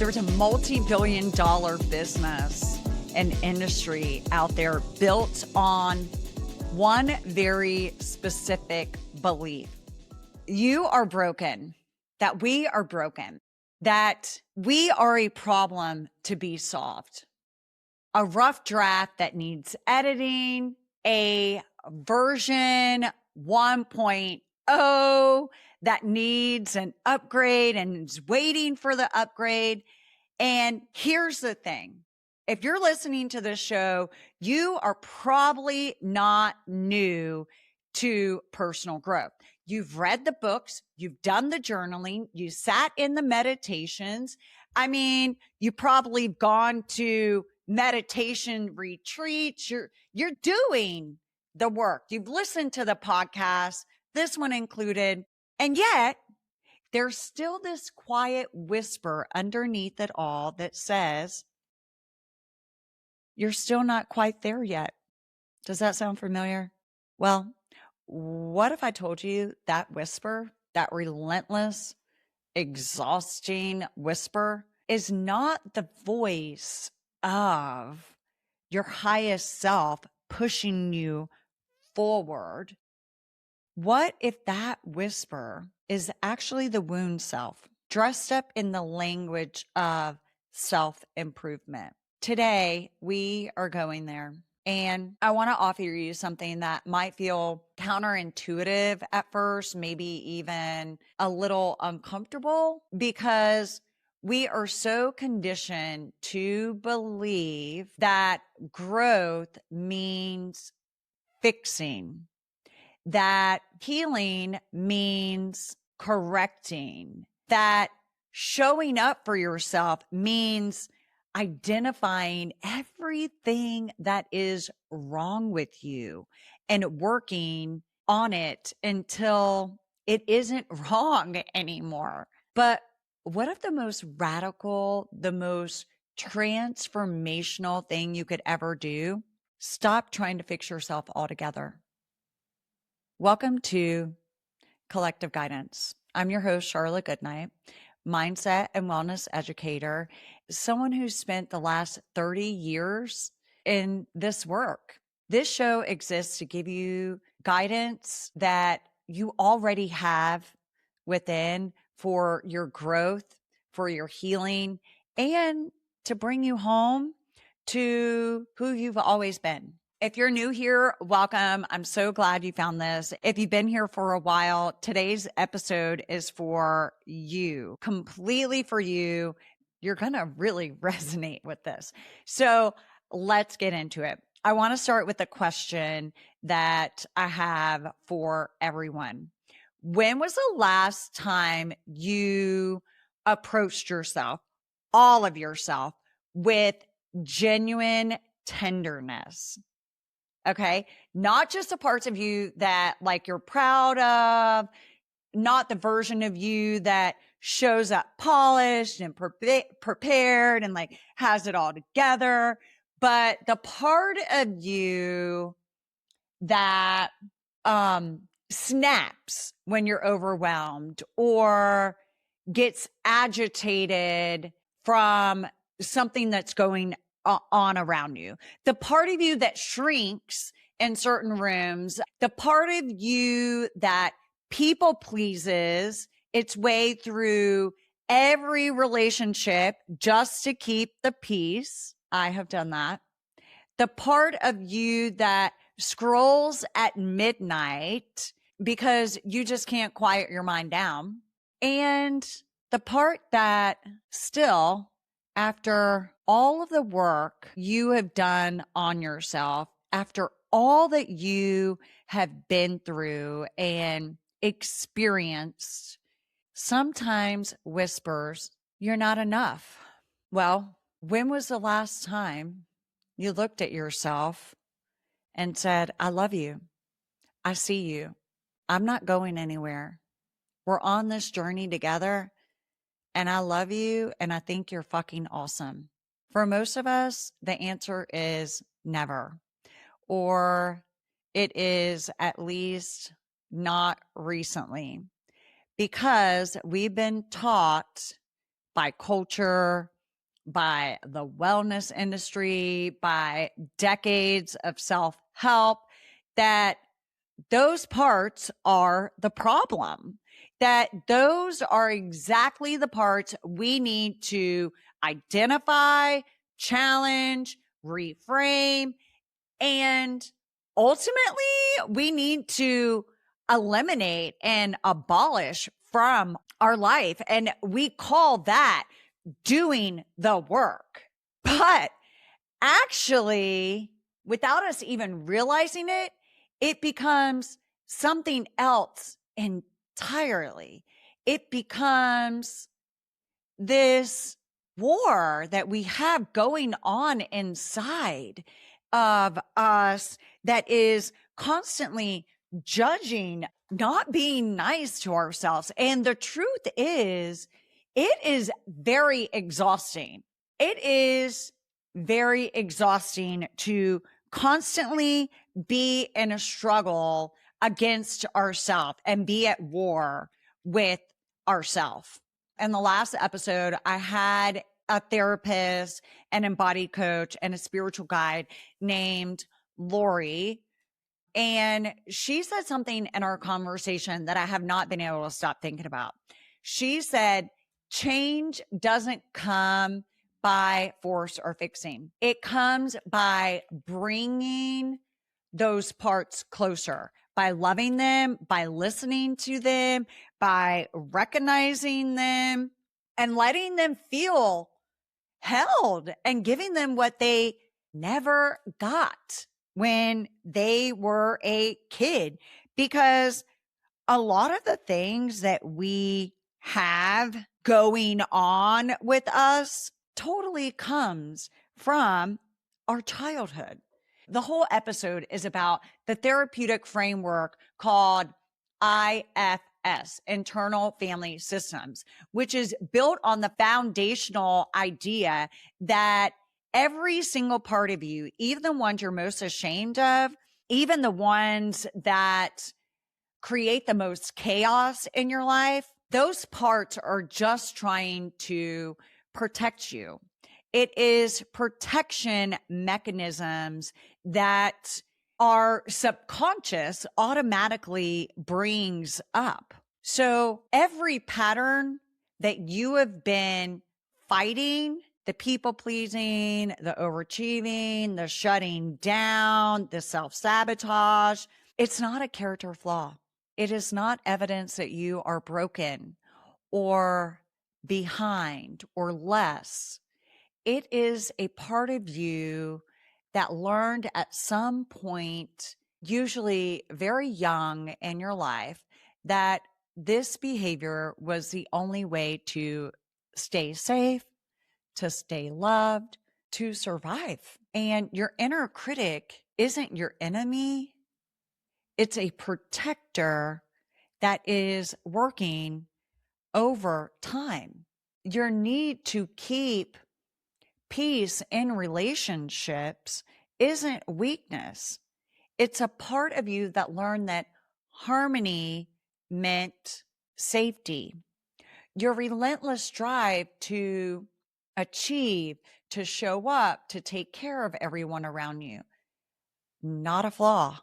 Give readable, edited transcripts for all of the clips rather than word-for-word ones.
There's a multi-billion-dollar business and industry out there built on one very specific belief. You are broken, that we are broken, that we are a problem to be solved. A rough draft that needs editing, a version 1.0 that needs an upgrade and is waiting for the upgrade. And here's the thing. If you're listening to this show, you are probably not new to personal growth. You've read the books, you've done the journaling, you sat in the meditations. I mean, you probably gone to meditation retreats. You're doing the work. You've listened to the podcast, this one included. And yet there's still this quiet whisper underneath it all that says, you're still not quite there yet. Does that sound familiar? Well, what if I told you that whisper, that relentless, exhausting whisper is not the voice of your highest self pushing you forward? What if that whisper is actually the wound self dressed up in the language of self-improvement? Today, we are going there. And I want to offer you something that might feel counterintuitive at first, maybe even a little uncomfortable, because we are so conditioned to believe that growth means fixing, that healing means correcting, that showing up for yourself means identifying everything that is wrong with you and working on it until it isn't wrong anymore. But what if the most radical, the most transformational thing you could ever do? Stop trying to fix yourself altogether. Welcome to Collective Guidance. I'm your host, Charla Goodnight, mindset and wellness educator, someone who spent the last 30 years in this work. This show exists to give you guidance that you already have within for your growth, for your healing, and to bring you home to who you've always been. If you're new here, welcome. I'm so glad you found this. If you've been here for a while, today's episode is for you, completely for you. You're going to really resonate with this. So let's get into it. I want to start with a question that I have for everyone. When was the last time you approached yourself, all of yourself, with genuine tenderness? Okay. Not just the parts of you that like you're proud of, not the version of you that shows up polished and prepared and like has it all together, but the part of you that, snaps when you're overwhelmed or gets agitated from something that's going on around you. The part of you that shrinks in certain rooms, the part of you that people pleases its way through every relationship just to keep the peace. I have done that. The part of you that scrolls at midnight because you just can't quiet your mind down. And the part that still, after all of the work you have done on yourself, after all that you have been through and experienced, sometimes whispers, you're not enough. Well, when was the last time you looked at yourself and said, I love you. I see you. I'm not going anywhere. We're on this journey together. And I love you. And I think you're fucking awesome. For most of us, the answer is never, or it is at least not recently, because we've been taught by culture, by the wellness industry, by decades of self help, that those parts are the problem, that those are exactly the parts we need to identify, challenge, reframe, and ultimately we need to eliminate and abolish from our life. And we call that doing the work. But actually, without us even realizing it, it becomes something else entirely. It becomes this war that we have going on inside of us that is constantly judging, not being nice to ourselves. And the truth is, it is very exhausting. It is very exhausting to constantly be in a struggle against ourselves and be at war with ourselves. In the last episode, I had a therapist, an embodied coach, and a spiritual guide named Lori. And she said something in our conversation that I have not been able to stop thinking about. She said, change doesn't come by force or fixing. It comes by bringing those parts closer, by loving them, by listening to them, by recognizing them and letting them feel held and giving them what they never got when they were a kid. Because a lot of the things that we have going on with us totally comes from our childhood. The whole episode is about the therapeutic framework called IFS, internal family systems, which is built on the foundational idea that every single part of you, even the ones you're most ashamed of, even the ones that create the most chaos in your life, those parts are just trying to protect you. It is protection mechanisms that our subconscious automatically brings up. So every pattern that you have been fighting, the people pleasing, the overachieving, the shutting down, the self-sabotage, it's not a character flaw. It is not evidence that you are broken or behind or less. It is a part of you that learned at some point, usually very young in your life, that this behavior was the only way to stay safe, to stay loved, to survive. And your inner critic isn't your enemy. It's a protector that is working over time. Your need to keep peace in relationships isn't weakness. It's a part of you that learned that harmony meant safety. Your relentless drive to achieve, to show up, to take care of everyone around you, not a flaw.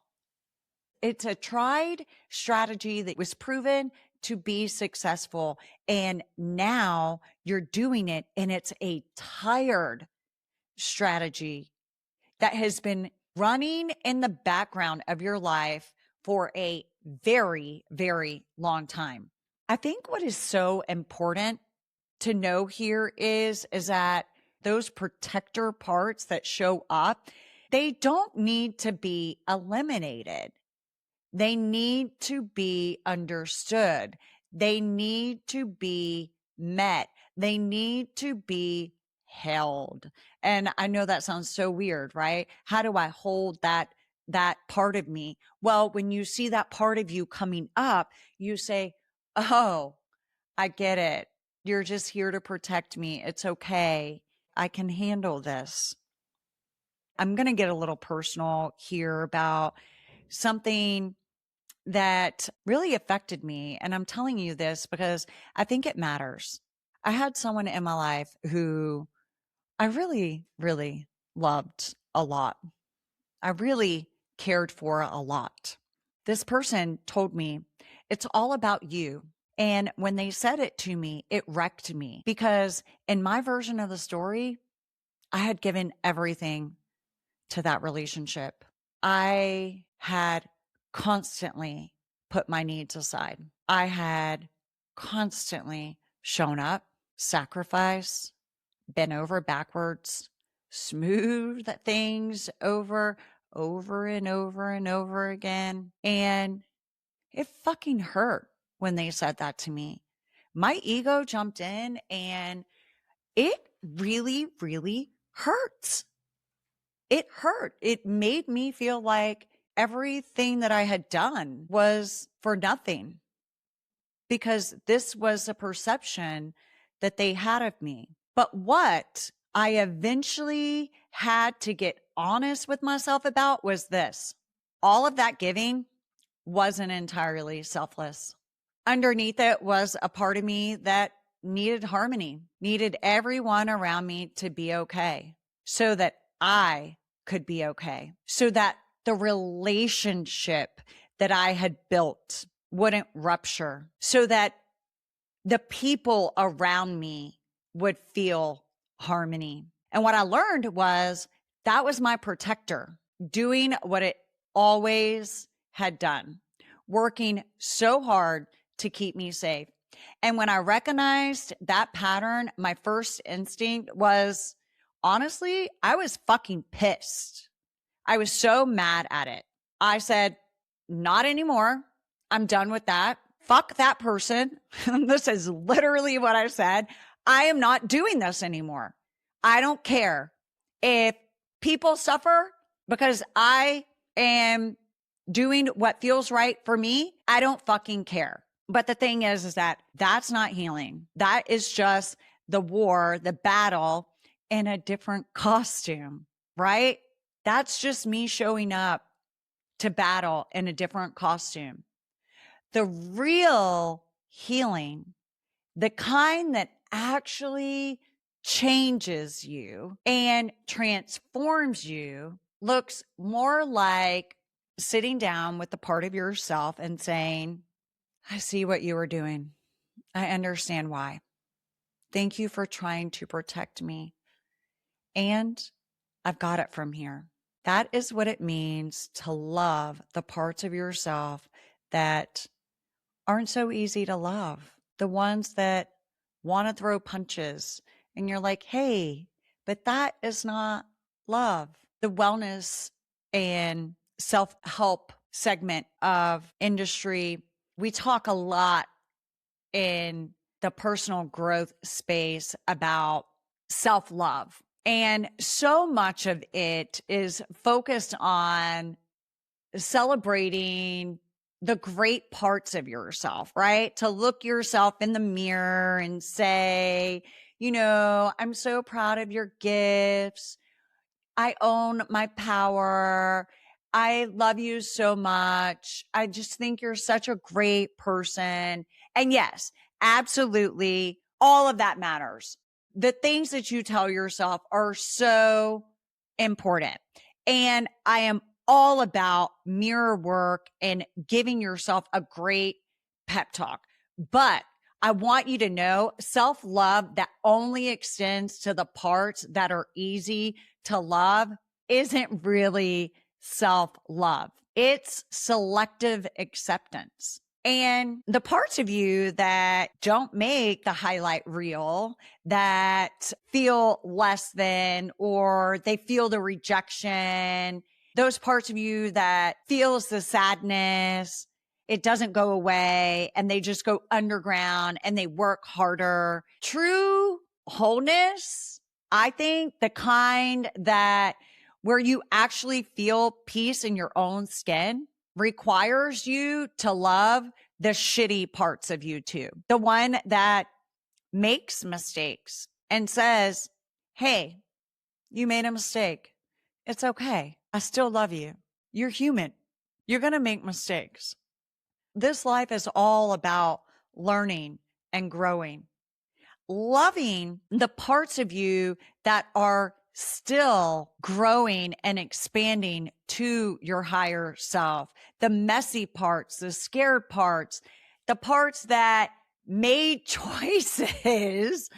It's a tried strategy that was proven to be successful. And now you're doing it, and it's a tired strategy that has been running in the background of your life for a very, very long time. I think what is so important to know here is that those protector parts that show up, they don't need to be eliminated. They need to be understood. They need to be met. They need to be held. And I know that sounds so weird, right? How do I hold that part of me? Well, when you see that part of you coming up, you say, "Oh, I get it. You're just here to protect me. It's okay. I can handle this." I'm going to get a little personal here about something that really affected me. And I'm telling you this because I think it matters. I had someone in my life who I really, really loved a lot. I really cared for a lot. This person told me, it's all about you. And when they said it to me, it wrecked me because in my version of the story, I had given everything to that relationship. I had constantly put my needs aside. I had constantly shown up, sacrificed, bent over backwards, smooth things over and over and over again. And it fucking hurt when they said that to me. My ego jumped in and it really, really hurts. It hurt. It made me feel like everything that I had done was for nothing because this was a perception that they had of me. But what I eventually had to get honest with myself about was this: all of that giving wasn't entirely selfless. Underneath it was a part of me that needed harmony, needed everyone around me to be okay so that I could be okay, so that the relationship that I had built wouldn't rupture, so that the people around me would feel harmony. And what I learned was that was my protector doing what it always had done, working so hard to keep me safe. And when I recognized that pattern, my first instinct was honestly, I was fucking pissed. I was so mad at it. I said, not anymore. I'm done with that. Fuck that person. This is literally what I said. I am not doing this anymore. I don't care if people suffer because I am doing what feels right for me. I don't fucking care. But the thing is that that's not healing. That is just the war, the battle in a different costume, right? That's just me showing up to battle in a different costume. The real healing, the kind that actually changes you and transforms you, looks more like sitting down with the part of yourself and saying, I see what you were doing. I understand why. Thank you for trying to protect me. And I've got it from here. That is what it means to love the parts of yourself that aren't so easy to love, the ones that want to throw punches. And you're like, hey, but that is not love. The wellness and self help segment of industry, we talk a lot in the personal growth space about self love. And so much of it is focused on celebrating the great parts of yourself, right? To look yourself in the mirror and say, I'm so proud of your gifts. I own my power. I love you so much. I just think you're such a great person. And yes, absolutely, all of that matters. The things that you tell yourself are so important. And I am all about mirror work and giving yourself a great pep talk. But I want you to know self-love that only extends to the parts that are easy to love isn't really self-love. It's selective acceptance. And the parts of you that don't make the highlight reel, that feel less than, or they feel the rejection, those parts of you that feels the sadness, it doesn't go away and they just go underground and they work harder. True wholeness, I think the kind that where you actually feel peace in your own skin requires you to love the shitty parts of you too. The one that makes mistakes and says, hey, you made a mistake. It's okay. I still love you. You're human. You're going to make mistakes. This life is all about learning and growing. loving the parts of you that are still growing and expanding to your higher self. The messy parts, the scared parts, the parts that made choices.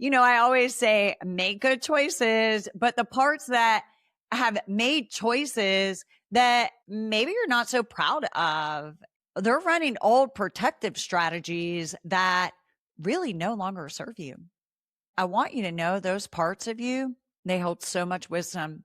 I always say make good choices, but the parts that have made choices that maybe you're not so proud of, they're running old protective strategies that really no longer serve you. I want you to know those parts of you, they hold so much wisdom,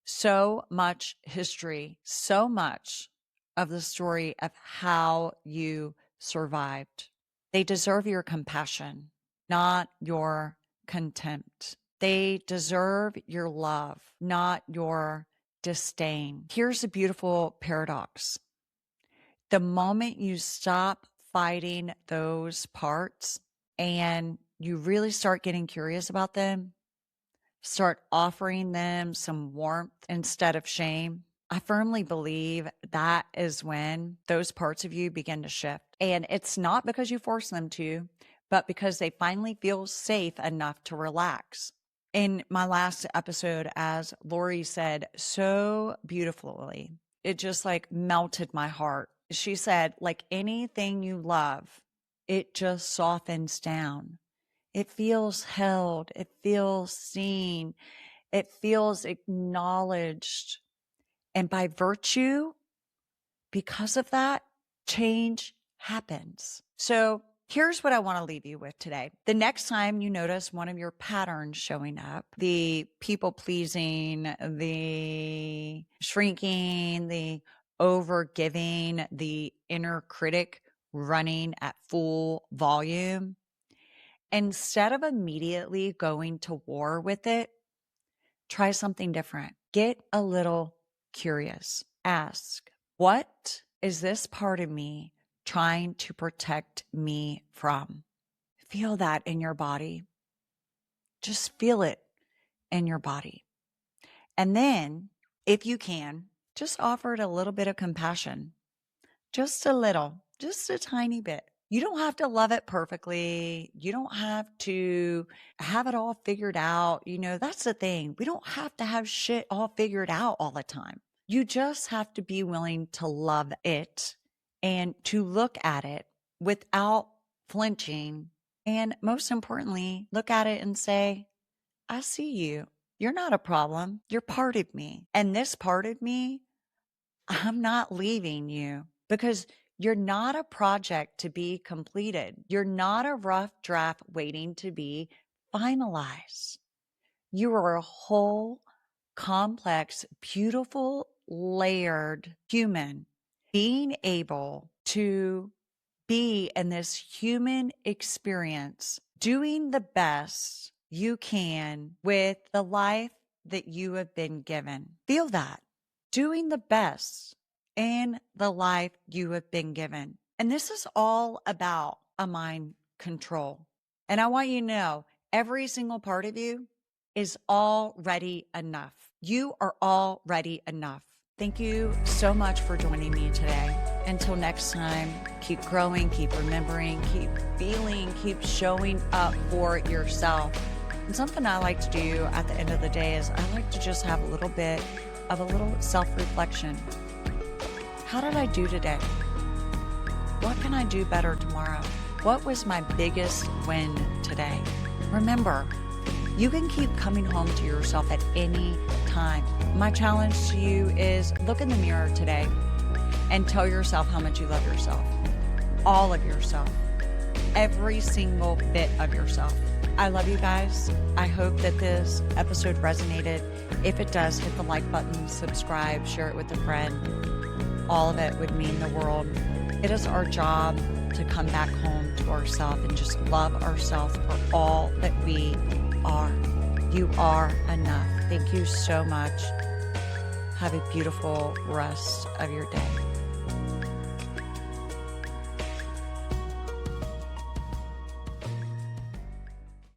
so much history, so much of the story of how you survived. They deserve your compassion, not your contempt. They deserve your love, not your disdain. Here's a beautiful paradox. The moment you stop fighting those parts and you really start getting curious about them, start offering them some warmth instead of shame, I firmly believe that is when those parts of you begin to shift. And it's not because you force them to, but because they finally feel safe enough to relax. In my last episode, as Lori said so beautifully, it just like melted my heart. She said, like anything you love, it just softens down. It feels held. It feels seen. It feels acknowledged. And by virtue, because of that, change happens. So here's what I want to leave you with today. The next time you notice one of your patterns showing up, the people pleasing, the shrinking, the over giving, the inner critic running at full volume, instead of immediately going to war with it, try something different. Get a little curious. Ask, what is this part of me trying to protect me from? Feel that in your body. Just feel it in your body. And then, if you can, just offer it a little bit of compassion. Just a little, just a tiny bit. You don't have to love it perfectly. You don't have to have it all figured out. That's the thing. We don't have to have shit all figured out all the time. You just have to be willing to love it and to look at it without flinching. And most importantly, look at it and say, I see you. You're not a problem. You're part of me. And this part of me, I'm not leaving you because you're not a project to be completed. You're not a rough draft waiting to be finalized. You are a whole, complex, beautiful, layered human being able to be in this human experience, doing the best you can with the life that you have been given. Feel that. Doing the best in the life you have been given. And this is all about a mind control. And I want you to know every single part of you is already enough. You are already enough. Thank you so much for joining me today. Until next time, keep growing, keep remembering, keep feeling, keep showing up for yourself. And something I like to do at the end of the day is I like to just have a little bit of a little self-reflection. How did I do today? What can I do better tomorrow? What was my biggest win today? Remember, you can keep coming home to yourself at any time. My challenge to you is look in the mirror today and tell yourself how much you love yourself. All of yourself. Every single bit of yourself. I love you guys. I hope that this episode resonated. If it does, hit the like button, subscribe, share it with a friend. All of it would mean the world. It is our job to come back home to ourselves and just love ourselves for all that we are. You are enough. Thank you so much. Have a beautiful rest of your day.